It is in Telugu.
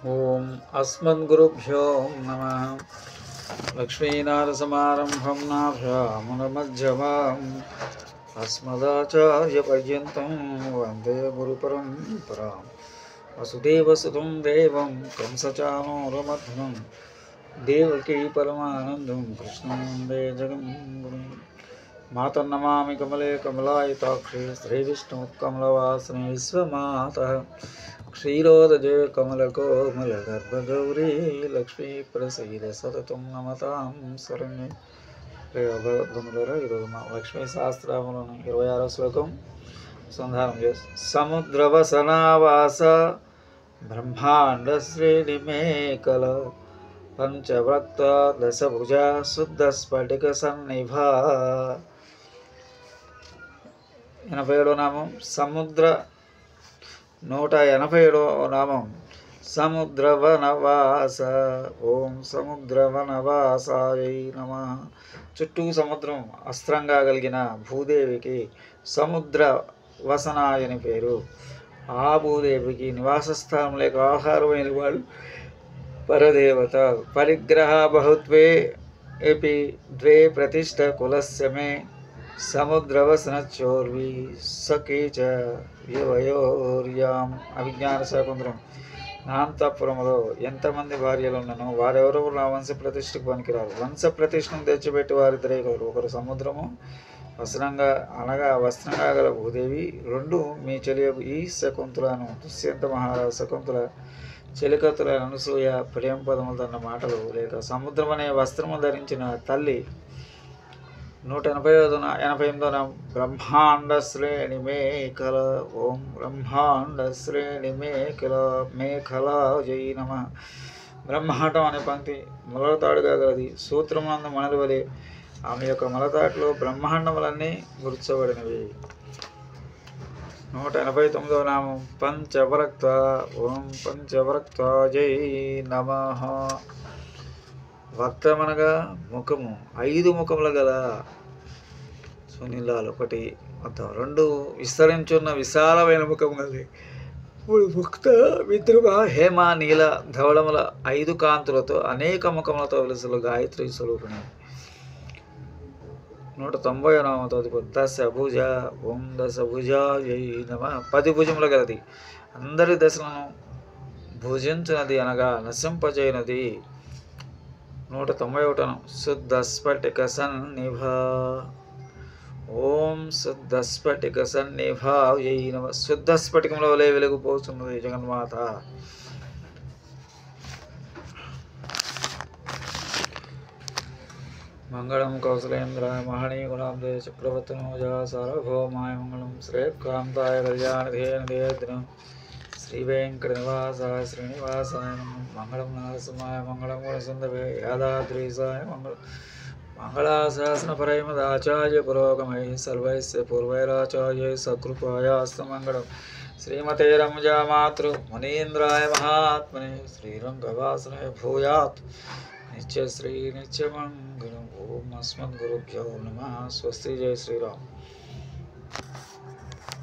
ओम अस्मद्गुरुभ्यो नमः। लक्ष्मीनाथसमारम्भं नाथयामुनमध्यमाम् अस्मदाचार्यपर्यन्तं वन्दे गुरुपरम्पराम्। वसुदेवसुतं देवं कंसचाणूरमर्दनं देवकी परमानन्दं कृष्णं वन्दे जगद्गुरुं। मातर्नमामि कमले कमलायताक्षे श्रीविष्णुकमलवासिनि विश्वमातः क्षीरोदजे कमलकोमलगर्भगौरी लक्ष्मी प्रसीद सततं नमतां शरण्ये। భగవద్బంధువులారా, ఈరోజు మా లక్ష్మీ సహస్రనామములోని 26వ శ్లోకం సంధానం చేస్తాం. సముద్రవసనావాస బ్రహ్మాండ శ్రేణిమేకల పంచవక్త దశభుజ శుద్ధ స్ఫటిక సన్నిభ. 87వ నామం సముద్ర 187వ నామం సముద్రవనవాస. ఓం సముద్రవనవాసాయై నమః. చుట్టూ సముద్రం అస్త్రంగా కలిగిన భూదేవికి సముద్ర వసనాయని పేరు. ఆ భూదేవికి నివాస స్థానం లేక ఆహారమైన వాడు పరదేవత. పరిగ్రహ బహుత్వే ఎపి ద్వే ప్రతిష్ట కులస్య మే సముద్రవసనచోర్వి సకీచ యువయోర్యాం. అభిజ్ఞాన శాకుంతలం. నాంతపురములో ఎంతమంది భార్యలు ఉన్ననో వారెవరెవరు నా వంశ ప్రతిష్టకు పనికిరారు. వంశ ప్రతిష్టను తెచ్చిపెట్టి వారిద్దరే కలరు. ఒకరు సముద్రము వస్త్రంగా అనగా వస్త్రంగా గల భూదేవి, రెండు మీ చెలియకు ఈ శకుంతలను. దుష్యంత మహారాజు శకుంతల చెలికత్తుల అనసూయ ప్రేమ పదములు అన్న మాటలు లేక సముద్రం అనే వస్త్రము ధరించిన తల్లి. 188వ బ్రహ్మాండ శ్రేణి మేఖల. ఓం బ్రహ్మాండ శ్రేణి మేఖల జై నమ. బ్రహ్మాండం అనే పంక్తి మొలతాడుగా గలది. సూత్రమునందు మనలు వలె ఆమె యొక్క మొలతాటులో బ్రహ్మాండములన్నీ గుర్చబడినవి. 189వ నామం పంచవరక్త. ఓం పంచవరక్త జై నమ. వక్తమనగా ముఖము, 5 ముఖముల గల సునీలాలు. 1 మొత్తం 2 విస్తరించున్న విశాలమైన ముఖం గలది. 3 ముక్త విద్రుమ హేమ నీల ధవళముల 5 కాంతులతో అనేక ముఖములతో వెలుసులు గాయత్రి స్వరూపిణి. 190వ నామం తదుపరి దశభుజ. ఓం దశభుజ జై నమ. 10 భుజముల గలది. అందరి దశలను భుజించినది అనగా నశింపజేయనది. 191 శుద్ధ స్ఫటిక సన్నిభ. ఓం శుద్ధ స్ఫటిక సన్నిభ జై నమ. శుద్ధ స్ఫటికంలో వలె వెలుగుపోతున్నది జగన్మాత. మంగళం కౌసలేంద్రాయ మహనీయ గుణాబ్దే చక్రవర్తినోజా సార్వభౌమాయ మంగళం శ్రేయకాంతాయ కళ్యాణధేయనిధేయద్నం శ్రీ వెంకట నివాసాయ శ్రీనివాసాయ మంగళం నరసింహాయ మంగళం గుణసింధవే యాదాద్రీసాయ మంగళం మంగళాశాసన పరమదాచార్య పురోగమై సర్వైస్య పూర్వైరాచార్య సకృపాయాస్తమంగళం శ్రీమతే రమజా మాతృ మునీంద్రాయ మహాత్మనే శ్రీరంగవాసనే భూయాత్ నిత్యశ్రీ నిత్యమంగళం. ఓం అస్మద్గురుభ్యో నమః. స్వస్తి. జై శ్రీరామ్.